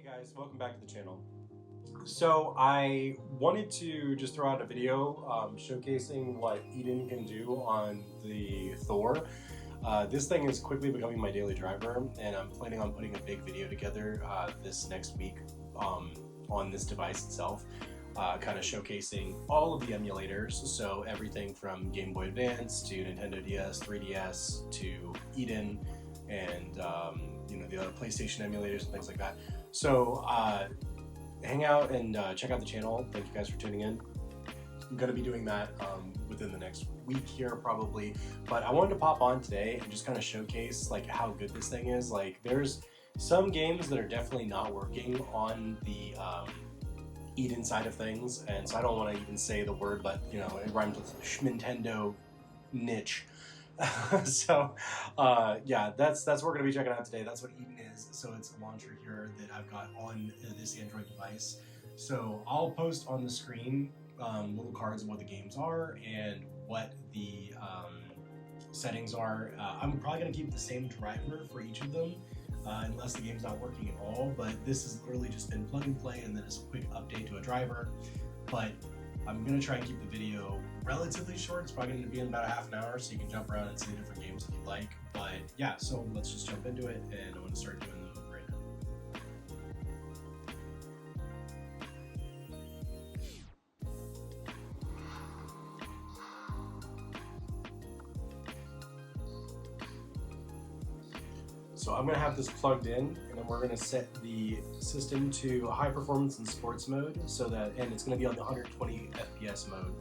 Guys, welcome back to the channel. So I wanted to just throw out a video showcasing what Eden can do on the Thor. This thing is quickly becoming my daily driver, and I'm planning on putting a big video together this next week on this device itself, kind of showcasing all of the emulators, so everything from Game Boy Advance to Nintendo DS, 3DS to Eden, and the other PlayStation emulators and things like that. So hang out and check out the channel. Thank you guys for tuning in. I'm going to be doing that within the next week here probably, but I wanted to pop on today and just kind of showcase like how good this thing is. Like, there's some games that are definitely not working on the Eden side of things, and so I don't want to even say the word, but it rhymes with Nintendo niche. So yeah, that's what we're going to be checking out today. That's what Eden is. So it's a launcher here that I've got on this Android device. So I'll post on the screen little cards of what the games are and what the settings are. I'm probably going to keep the same driver for each of them unless the game's not working at all, but this has literally just been plug and play and then it's a quick update to a driver. But I'm going to try and keep the video relatively short. It's probably going to be in about a half an hour, so you can jump around and see the different games if you'd like. But yeah, so let's just jump into it, and I'm going to start doing them right now. So I'm going to have this plugged in, and then we're going to set the system to high performance and sports mode, and it's going to be on the 120 FPS mode.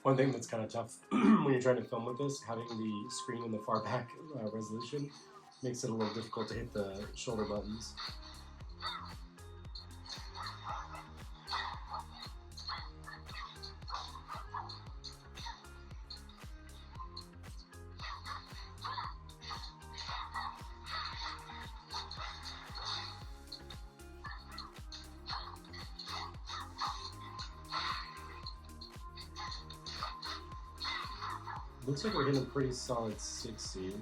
One thing that's kind of tough when you're trying to film with this, having the screen in the far back resolution makes it a little difficult to hit the shoulder buttons. Looks like we're getting a pretty solid 60.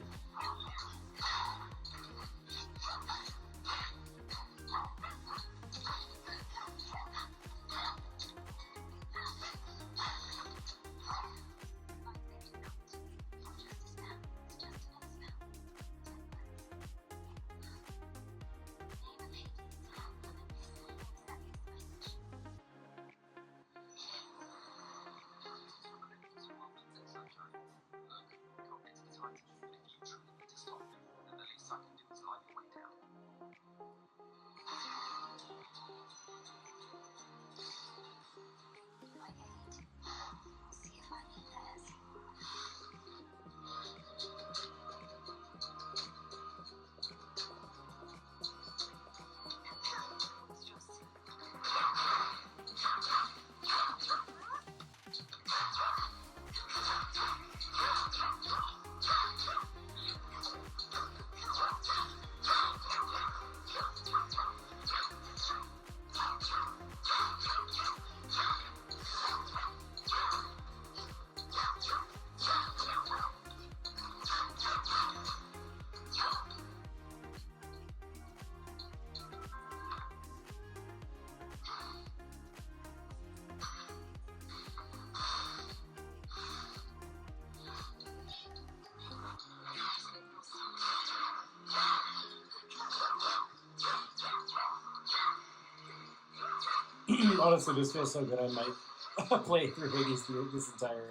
Honestly, this feels so good. I might play through Hades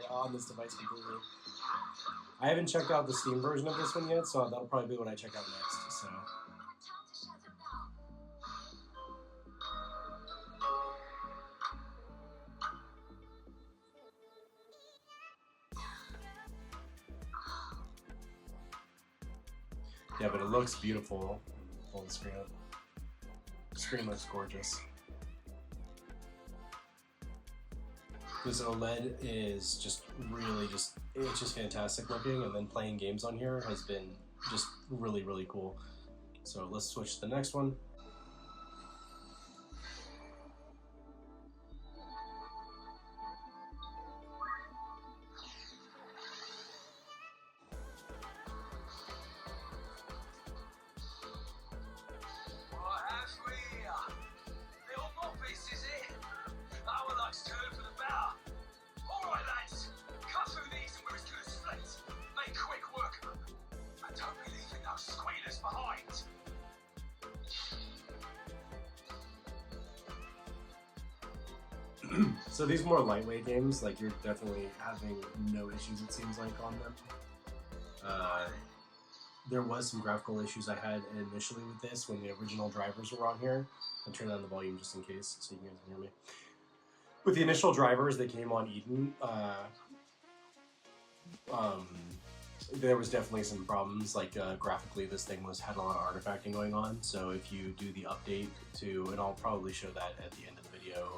on this device completely. I haven't checked out the Steam version of this one yet, so that'll probably be what I check out next. So. Yeah, but it looks beautiful. Pull the screen up. The screen looks gorgeous. This OLED is just really it's just fantastic looking, and then playing games on here has been just really, really cool. So let's switch to the next one. So these more lightweight games, like you're definitely having no issues, it seems like, on them. There was some graphical issues I had initially with this when the original drivers were on here. I'll turn down the volume just in case so you guys can hear me. With the initial drivers that came on Eden, there was definitely some problems. Like graphically, this thing had a lot of artifacting going on. So if you do the update to, and I'll probably show that at the end of the video,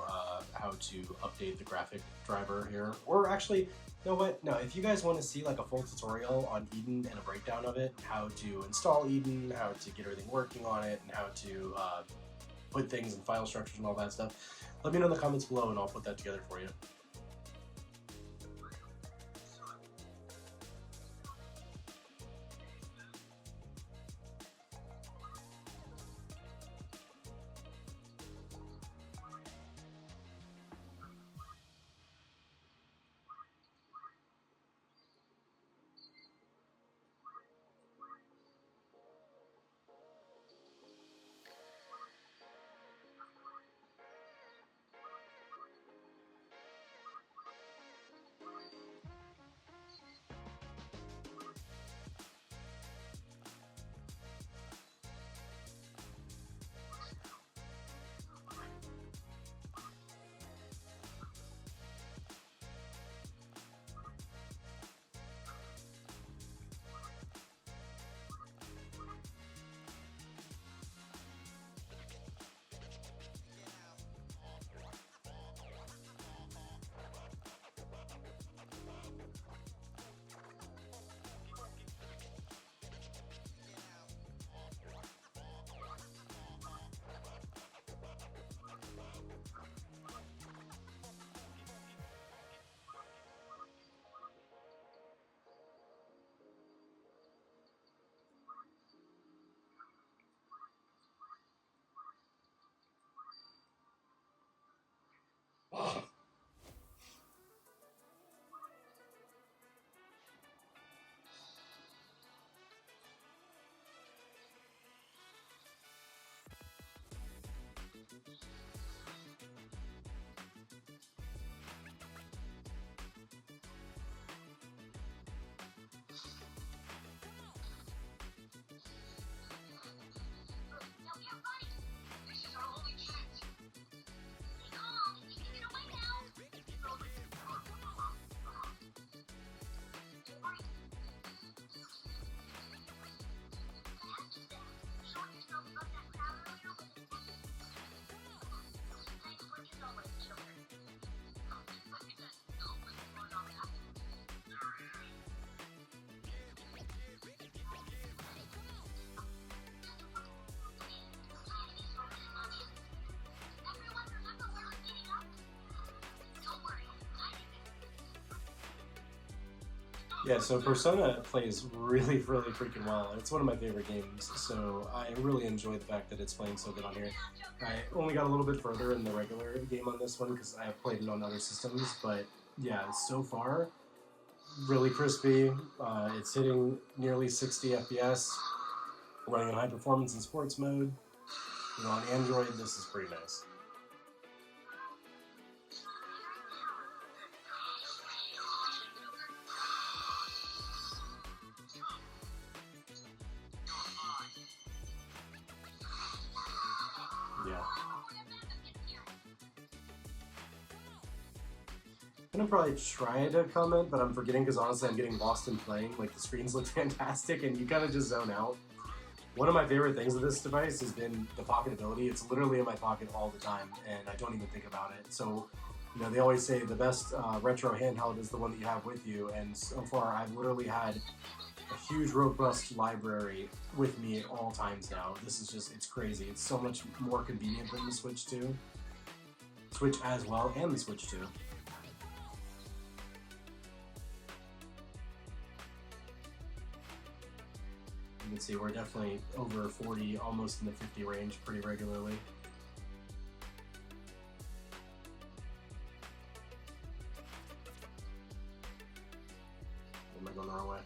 how to update the graphic driver here. Or actually, you know what? No, if you guys want to see like a full tutorial on Eden and a breakdown of it, how to install Eden, how to get everything working on it, and how to put things in file structures and all that stuff, let me know in the comments below and I'll put that together for you. Yeah, so Persona plays really, really freaking well. It's one of my favorite games, so I really enjoy the fact that it's playing so good on here. I only got a little bit further in the regular game on this one because I have played it on other systems, but yeah, so far, really crispy. It's hitting nearly 60 FPS, running in high performance and sports mode. You know, on Android, this is pretty nice. Yeah. I'm gonna probably try to comment, but I'm forgetting because honestly I'm getting lost in playing. Like, the screens look fantastic and you kind of just zone out. One of my favorite things of this device has been the pocketability. It's literally in my pocket all the time and I don't even think about it. So You know, they always say the best retro handheld is the one that you have with you, and so far I've literally had a huge robust library with me at all times now. This is just, it's crazy. It's so much more convenient than the Switch 2. Switch as well, and the Switch 2. You can see we're definitely over 40, almost in the 50 range pretty regularly. Am I going the wrong way?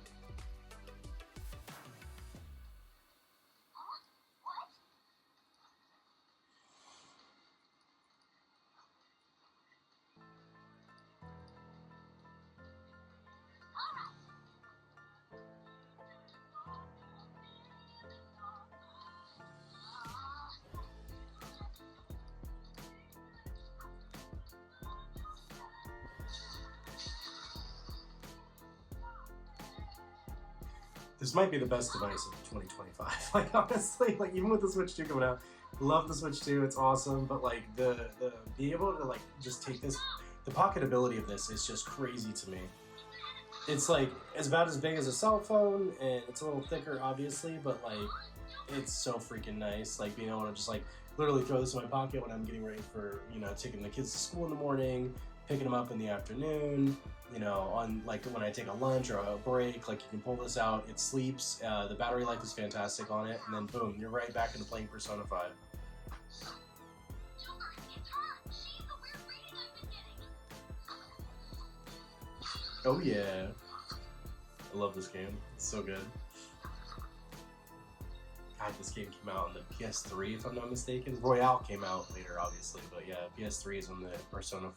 This might be the best device of 2025. Like, honestly, like, even with the Switch 2 coming out, love the Switch 2, it's awesome, but like the be able to like just take this, the pocketability of this is just crazy to me. It's like it's about as big as a cell phone, and it's a little thicker obviously, but like it's so freaking nice. Like being able to just like literally throw this in my pocket when I'm getting ready for, you know, taking the kids to school in the morning, picking them up in the afternoon, you know, on like when I take a lunch or a break, like you can pull this out, it sleeps, the battery life is fantastic on it, and then boom, you're right back into playing Persona 5. Oh yeah. I love this game. It's so good. God, this game came out on the PS3 if I'm not mistaken. Royale came out later obviously, but yeah, PS3 is when the Persona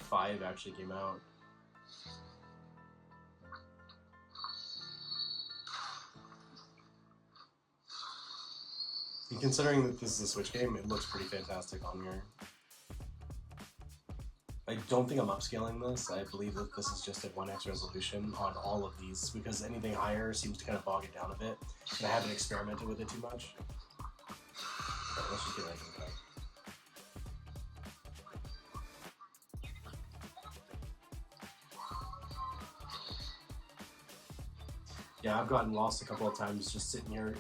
5 actually came out. And considering that this is a Switch game, it looks pretty fantastic on here. I don't think I'm upscaling this. I believe that this is just at 1x resolution on all of these, because anything higher seems to kind of bog it down a bit, and I haven't experimented with it too much. But let's just get right into that. Yeah, I've gotten lost a couple of times just sitting here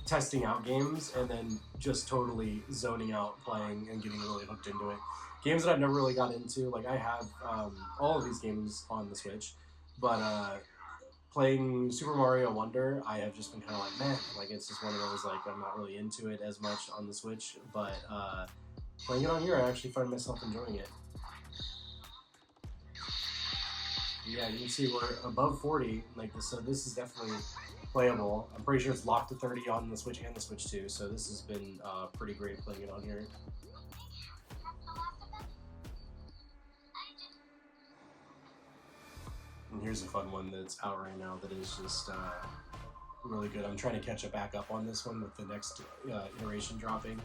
testing out games and then just totally zoning out playing and getting really hooked into it. Games that I've never really got into, like I have all of these games on the Switch, but playing Super Mario Wonder, I have just been kind of like, man, like it's just one of those, like I'm not really into it as much on the Switch, but playing it on here, I actually find myself enjoying it. Yeah, you can see we're above 40, like this, so this is definitely playable. I'm pretty sure it's locked to 30 on the Switch and the Switch 2, so this has been pretty great playing it on here. And here's a fun one that's out right now that is just really good. I'm trying to catch it back up on this one with the next iteration dropping,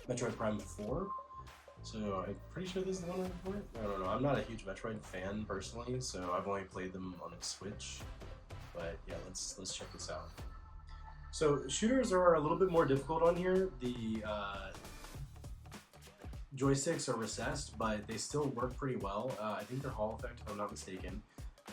Metroid Prime 4. So I'm pretty sure this is the one for it. I don't know. I'm not a huge Metroid fan personally, so I've only played them on a Switch. But yeah, let's check this out. So shooters are a little bit more difficult on here. The joysticks are recessed, but they still work pretty well. I think they're Hall effect if I'm not mistaken.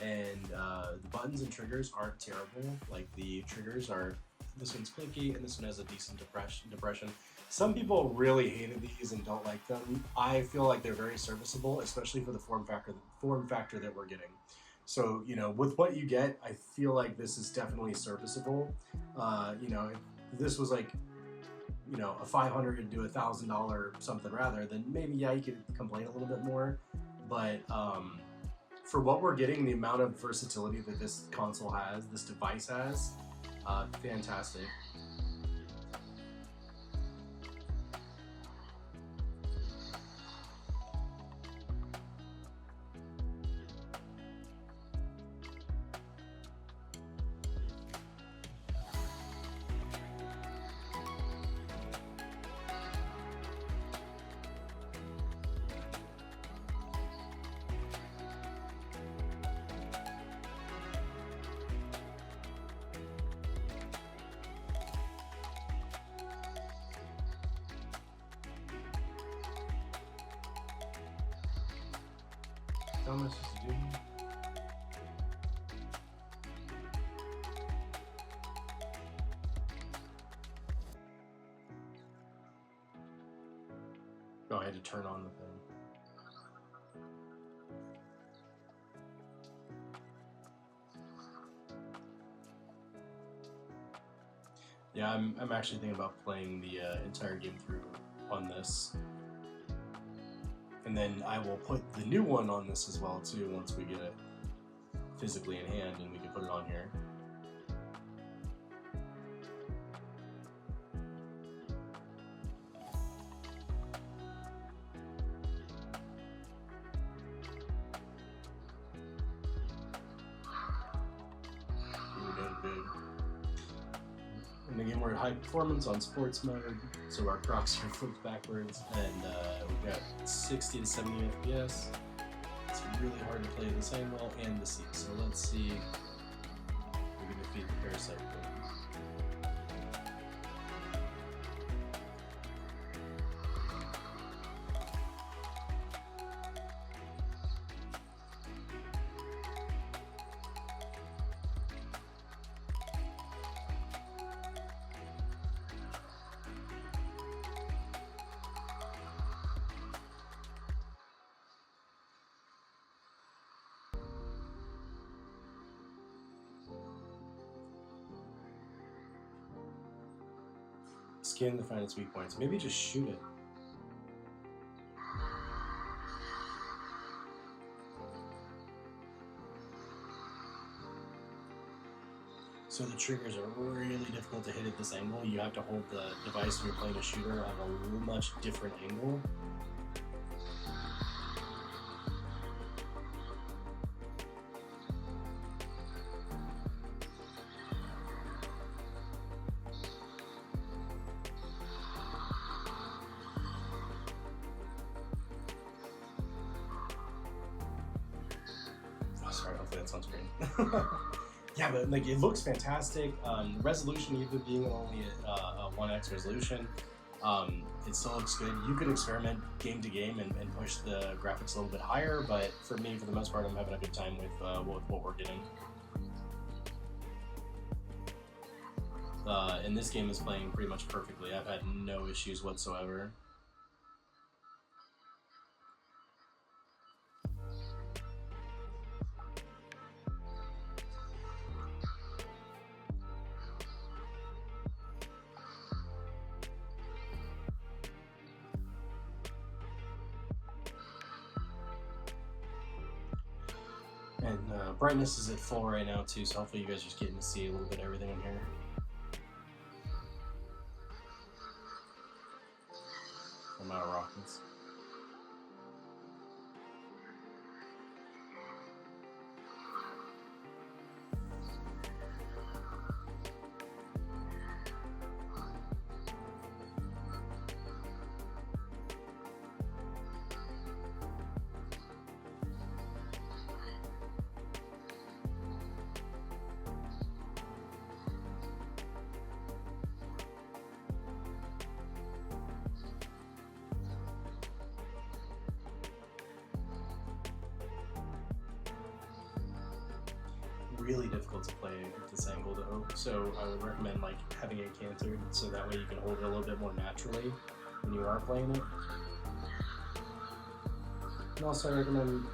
And the buttons and triggers aren't terrible. Like the triggers are, this one's clicky and this one has a decent depression. Some people really hated these and don't like them. I feel like they're very serviceable, especially for the form factor that we're getting. So, you know, with what you get, I feel like this is definitely serviceable. You know, if this was like, you know, a $500 to $1,000 something rather, then maybe, yeah, you could complain a little bit more. But for what we're getting, the amount of versatility that this console has, this device has, fantastic. How am I supposed to do? Oh, I had to turn on the thing. Yeah, I'm actually thinking about playing the entire game through on this. And then I will put the new one on this as well too once we get it physically in hand and we can put it on here. We're doing good. And again, we're at high performance on sports mode, so our proxy are flipped backwards, and we've got 60 to 70 FPS. It's really hard to play this angle and the seat. So let's see if we can defeat the parasite thing. Scan to find its weak points. Maybe just shoot it. So the triggers are really difficult to hit at this angle. You have to hold the device when you're playing a shooter at a much different angle. Sorry, hopefully that's on screen. Yeah, but like it looks fantastic. The resolution, even being only a 1x resolution, it still looks good. You could experiment game to game and push the graphics a little bit higher, but for me, for the most part, I'm having a good time with what we're getting. And this game is playing pretty much perfectly. I've had no issues whatsoever. And brightness is at full right now too, so hopefully you guys are just getting to see a little bit of everything in here. I'm out of rockets. Really difficult to play at this angle though, so I would recommend like having it cantered so that way you can hold it a little bit more naturally when you are playing it. And also I recommend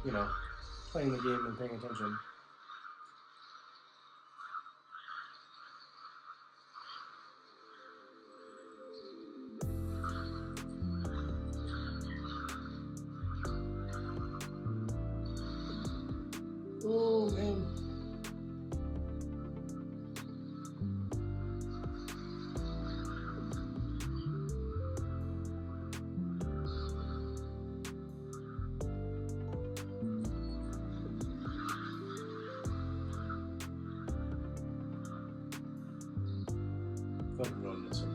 you know, playing the game and paying attention. Oh man. I'm going this way.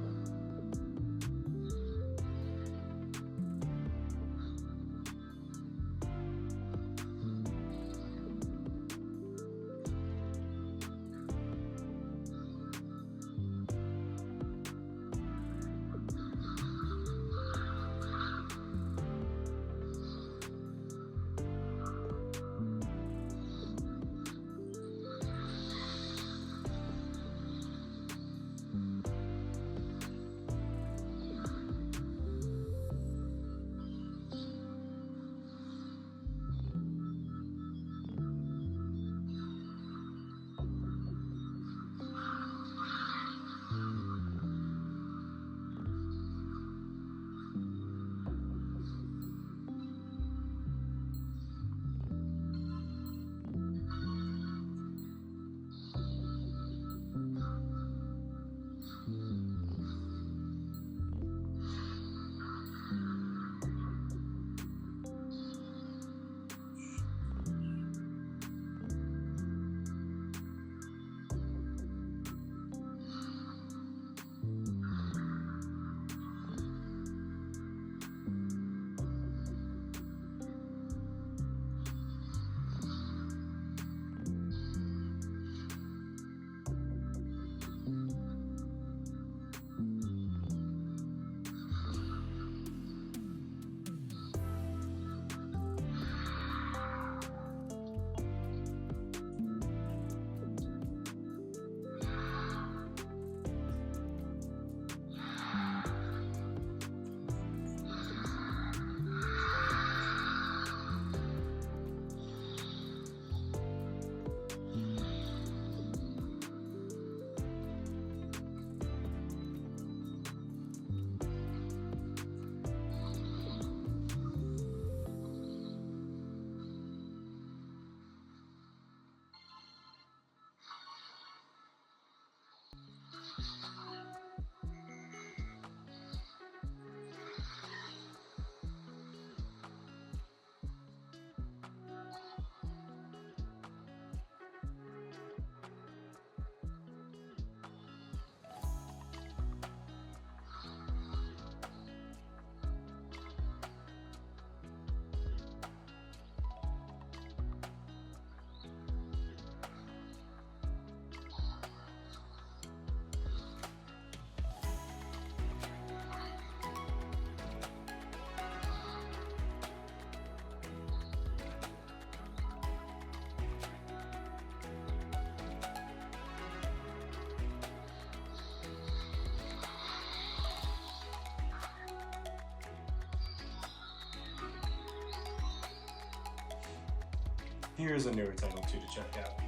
here's a newer title too to check out.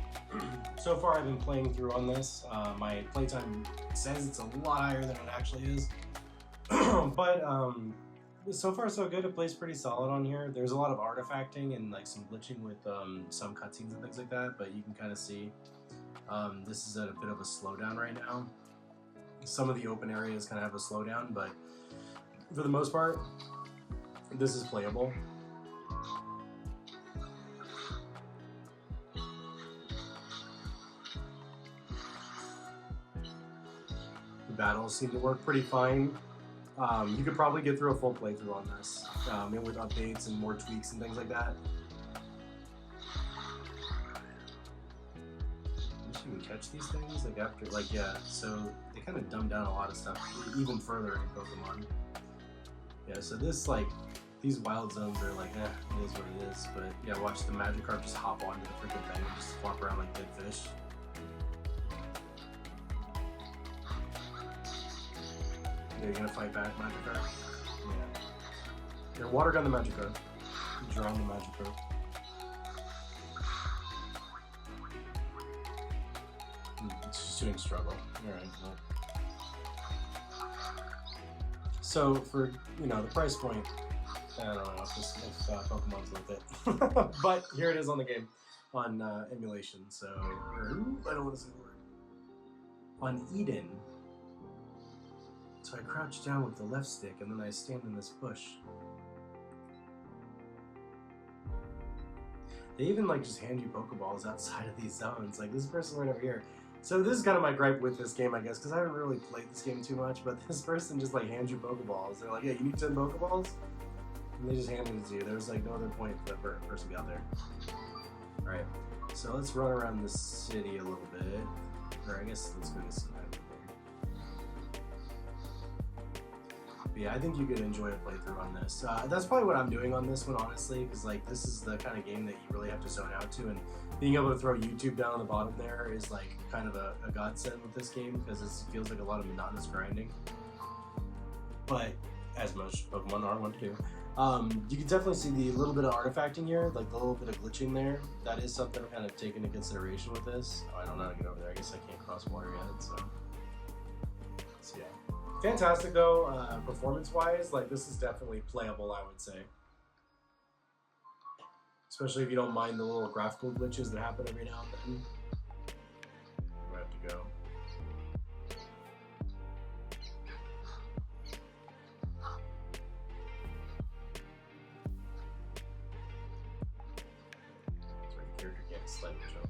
So far I've been playing through on this. My playtime says it's a lot higher than it actually is. But so far so good. It plays pretty solid on here. There's a lot of artifacting and like some glitching with some cutscenes and things like that, but you can kind of see this is at a bit of a slowdown right now. Some of the open areas kind of have a slowdown, but for the most part, this is playable. The battles seem to work pretty fine. You could probably get through a full playthrough on this, with updates and more tweaks and things like that. Did you even catch these things? Like after, like yeah. So they kind of dumb down a lot of stuff even further in Pokemon. Yeah. So this like these wild zones are like, it is what it is. But yeah, watch the Magikarp just hop onto the freaking thing and just walk around like dead fish. You're gonna fight back, Magikarp? Yeah. Here, water gun the Magikarp. Drown the Magikarp. It's just doing struggle. Alright, well. So, for, you know, the price point, I don't know if Pokemon's worth it. But here it is on the game, on emulation, so, I don't want to say the word. On Eden. So I crouch down with the left stick and then I stand in this bush. They even like just hand you Pokeballs outside of these zones. Like this person right over here. So this is kind of my gripe with this game, I guess, because I haven't really played this game too much, but this person just like hands you Pokeballs. They're like, yeah, you need 10 Pokeballs? And they just hand it to you. There's like no other point for that person to be out there. Alright, so let's run around the city a little bit. Or I guess let's go to some. Yeah, I think you could enjoy a playthrough on this. That's probably what I'm doing on this one, honestly, because like this is the kind of game that you really have to zone out to, and being able to throw YouTube down on the bottom there is like kind of a godsend with this game because it feels like a lot of monotonous grinding. But as most Pokemon are wont to do, you can definitely see the little bit of artifacting here, like the little bit of glitching there. That is something to kind of take into consideration with this. Oh, I don't know how to get over there. I guess I can't cross water yet, so yeah. Fantastic though, performance-wise, like this is definitely playable, I would say. Especially if you don't mind the little graphical glitches that happen every now and then. We have to go. That's where the character can't slightly jump.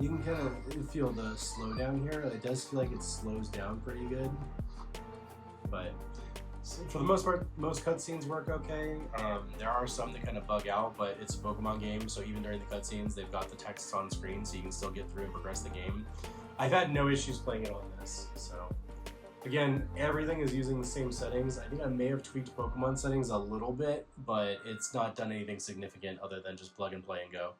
You can kind of feel the slowdown here. It does feel like it slows down pretty good. But for the most part, most cutscenes work okay. There are some that kind of bug out, but it's a Pokemon game, so even during the cutscenes, they've got the text on screen, so you can still get through and progress the game. I've had no issues playing it on this, so. Again, everything is using the same settings. I think I may have tweaked Pokemon settings a little bit, but it's not done anything significant other than just plug and play and go.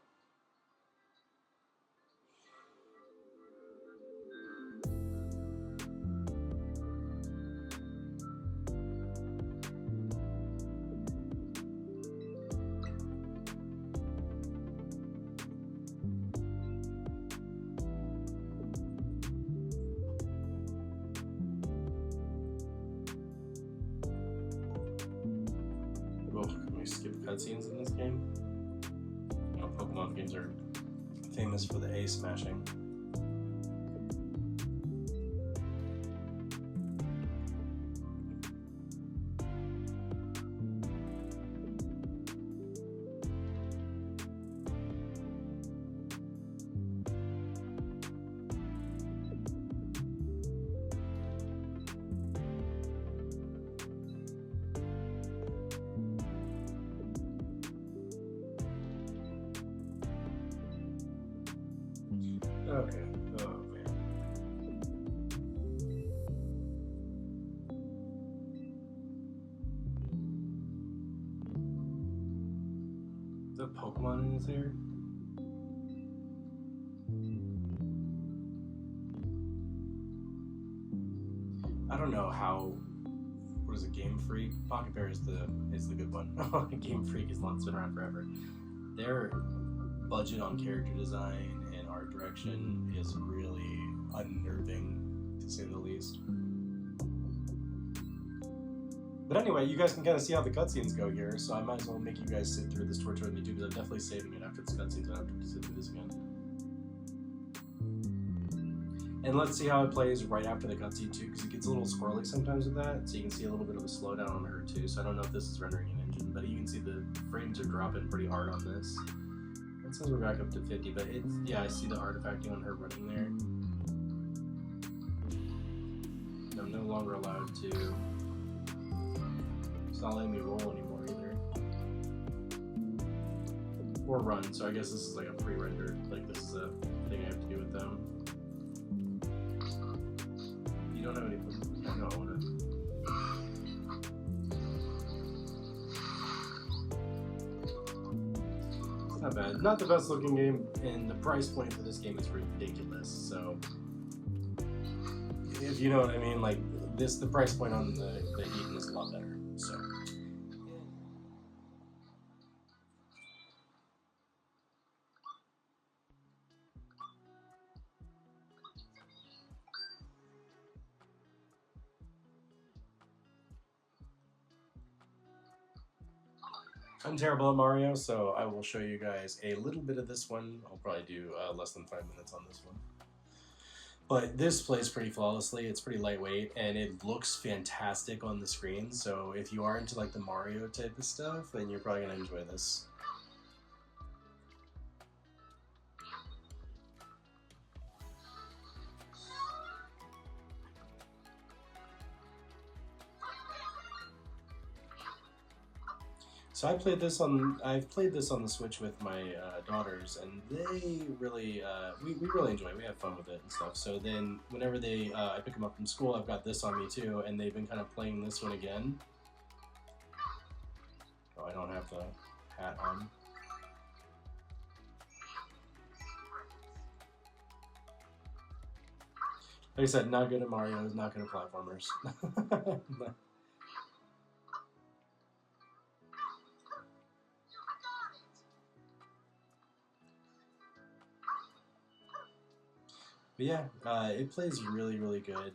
Can we skip cutscenes in this game? You know, Pokemon games are famous for the A smashing. Okay. Oh man. The Pokemon is there? I don't know how. What is it? Game Freak. Pocket Bear is the good one. Game Freak is the one that's been around forever. Their budget on character design and art direction is really unnerving, to say the least. But anyway, you guys can kind of see how the cutscenes go here, so I might as well make you guys sit through this torture with me too, because I'm definitely saving it after this cutscenes. I don't have to sit through this again. And let's see how it plays right after the cutscene too, because it gets a little squirrely sometimes with that, so you can see a little bit of a slowdown on her too. So I don't know if this is rendering an engine, but you can see the frames are dropping pretty hard on this. It says we're back up to 50, but it's, yeah, I see the artifacting on her running there. And I'm no longer allowed to. It's not letting me roll anymore either. Or run, so I guess this is like a pre-rendered, like this is a thing I have to do with them. You don't have any, I know I wanna. It's not bad. Not the best looking game, and the price point for this game is ridiculous, so. If you know what I mean, like this, the price point on the Eden is a lot better, so. I'm terrible at Mario, so I will show you guys a little bit of this one. I'll probably do less than 5 minutes on this one. But this plays pretty flawlessly. It's pretty lightweight, and it looks fantastic on the screen. So if you are into like the Mario type of stuff, then you're probably gonna enjoy this. So I've played this on the Switch with my daughters, and they really we really enjoy it. We have fun with it and stuff. So then whenever I pick them up from school, I've got this on me too, and they've been kind of playing this one again. Oh, I don't have the hat on. Like I said, not good at Mario, not good at platformers. But yeah, it plays really, really good.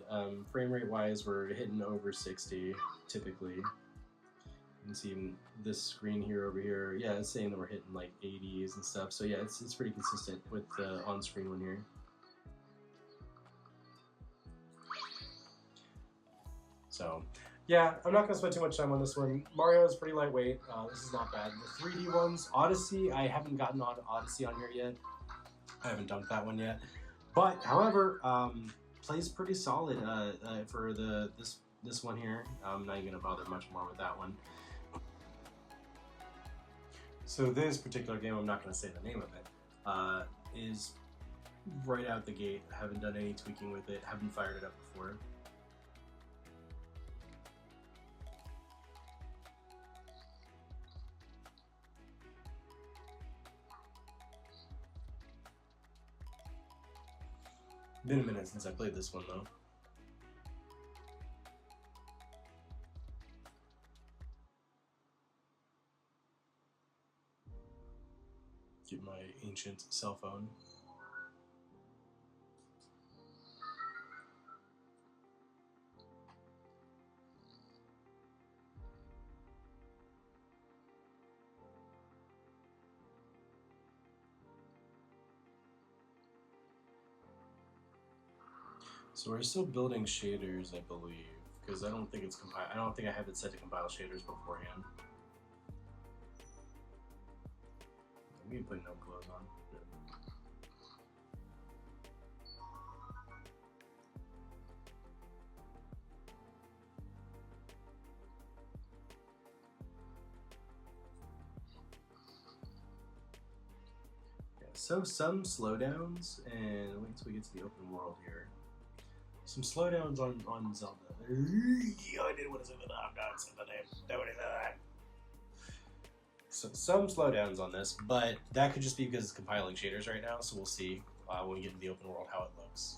Frame rate wise, we're hitting over 60 typically. You can see this screen here over here. Yeah, it's saying that we're hitting like 80s and stuff. So yeah, it's pretty consistent with the on-screen one here. So yeah, I'm not gonna spend too much time on this one. Mario is pretty lightweight. This is not bad. The 3D ones, Odyssey, I haven't gotten on Odyssey on here yet. I haven't dunked that one yet. But however, plays pretty solid for this one here. I'm not even gonna bother much more with that one. So this particular game, I'm not gonna say the name of it, is right out the gate. Haven't done any tweaking with it. Haven't fired it up before. Been a minute since I played this one though. Get my ancient cell phone. So we're still building shaders, I believe, because I don't think it's compile. I don't think I have it set to compile shaders beforehand. I'm gonna put no clothes on. Yeah, so some slowdowns, and until we get to the open world here. Some slowdowns on Zelda. I didn't want to say that. I'm not saying the name. Nobody said that. So some slowdowns on this, but that could just be because it's compiling shaders right now, so we'll see when we get into the open world how it looks.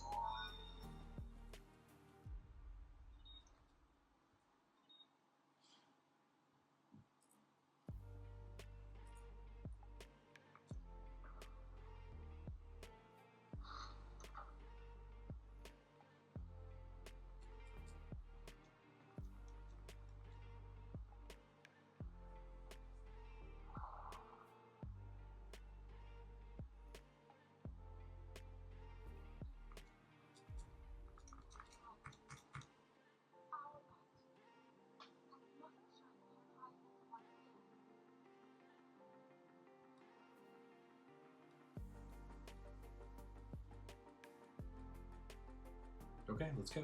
Okay, let's go.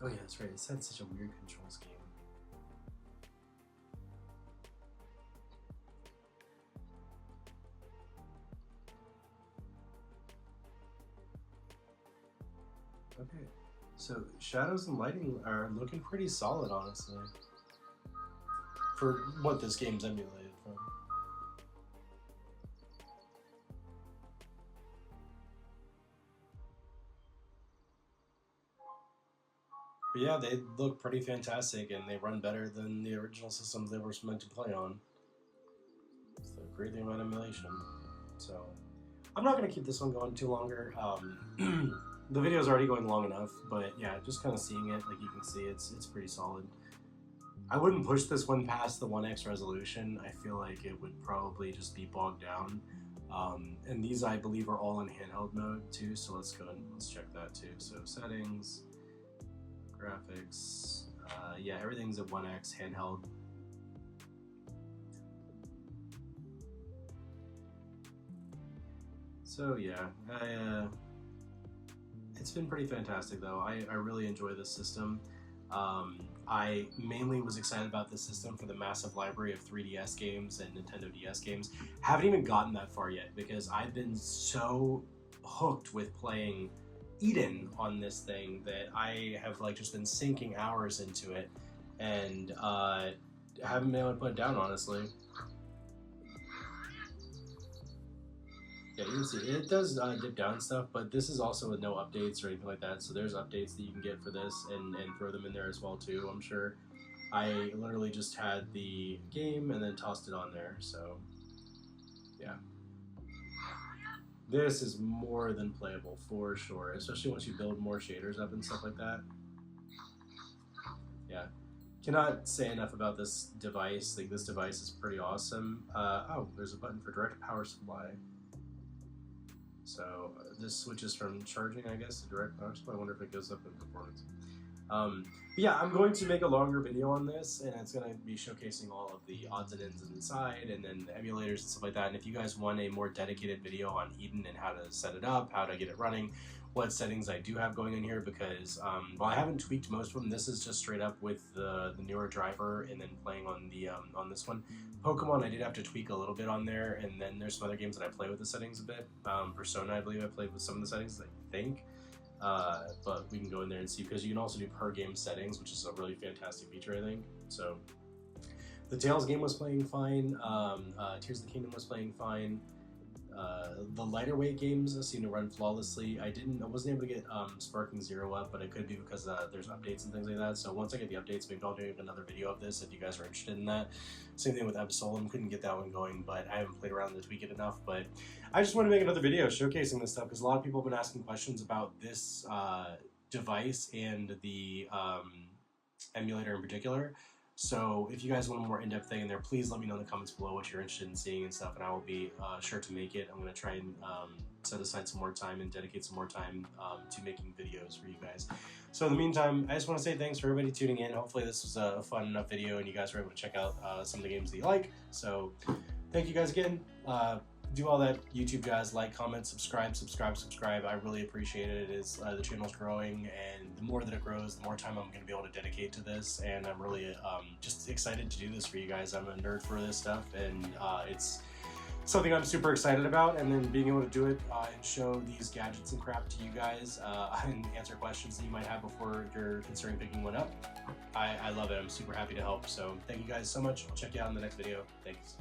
Oh yeah, that's right. It's had such a weird control scheme. Okay, so shadows and lighting are looking pretty solid, honestly, for what this game's emulated from. But yeah, they look pretty fantastic, and they run better than the original systems they were meant to play on. It's the great thing about emulation. So, I'm not going to keep this one going too longer. The video's already going long enough, but yeah, just kind of seeing it, like you can see, it's pretty solid. I wouldn't push this one past the 1x resolution. I feel like it would probably just be bogged down. And these, I believe, are all in handheld mode too, so let's go and let's check that too. So settings, graphics, yeah, everything's at 1x handheld. So yeah, it's been pretty fantastic though. I really enjoy this system. I mainly was excited about this system for the massive library of 3DS games and Nintendo DS games. Haven't even gotten that far yet because I've been so hooked with playing Eden on this thing that I have like just been sinking hours into it and haven't been able to put it down, honestly. Yeah, you can see it does dip down stuff, but this is also with no updates or anything like that, so there's updates that you can get for this and throw them in there as well too, I'm sure. I literally just had the game and then tossed it on there, so yeah. This is more than playable for sure, especially once you build more shaders up and stuff like that. Yeah. Cannot say enough about this device. Like, this device is pretty awesome. Oh, there's a button for direct power supply. So this switches from charging, I guess, to direct power supply. I wonder if it goes up in performance. Yeah, I'm going to make a longer video on this, and it's going to be showcasing all of the odds and ends inside, and then the emulators and stuff like that. And if you guys want a more dedicated video on Eden and how to set it up, how to get it running, what settings I do have going in here, because while I haven't tweaked most of them, this is just straight up with the newer driver and then playing on the on this one. Pokemon, I did have to tweak a little bit on there, and then there's some other games that I play with the settings a bit. Persona, I believe I played with some of the settings, I think. But we can go in there and see, because you can also do per game settings, which is a really fantastic feature, I think. So the Tales game was playing fine. Tears of the Kingdom was playing fine. The lighter weight games seem to run flawlessly. I wasn't able to get Sparking Zero up, but it could be because there's updates and things like that. So once I get the updates, maybe I'll do another video of this if you guys are interested in that. Same thing with Absolem, couldn't get that one going, but I haven't played around to tweak it enough. But I just want to make another video showcasing this stuff because a lot of people have been asking questions about this device and the emulator in particular. So if you guys want a more in-depth thing in there, please let me know in the comments below what you're interested in seeing and stuff, and I will be sure to make it. I'm going to try and set aside some more time and dedicate some more time to making videos for you guys. So in the meantime, I just want to say thanks for everybody tuning in. Hopefully this was a fun enough video and you guys were able to check out some of the games that you like. So thank you guys again. do all that YouTube jazz, like, comment, subscribe. I really appreciate it. The channel's growing, and the more that it grows, the more time I'm going to be able to dedicate to this, and I'm really just excited to do this for you guys. I'm a nerd for this stuff, and it's something I'm super excited about, and then being able to do it and show these gadgets and crap to you guys and answer questions that you might have before you're considering picking one up. I love it. I'm super happy to help. So thank you guys so much. I'll check you out in the next video. Thanks.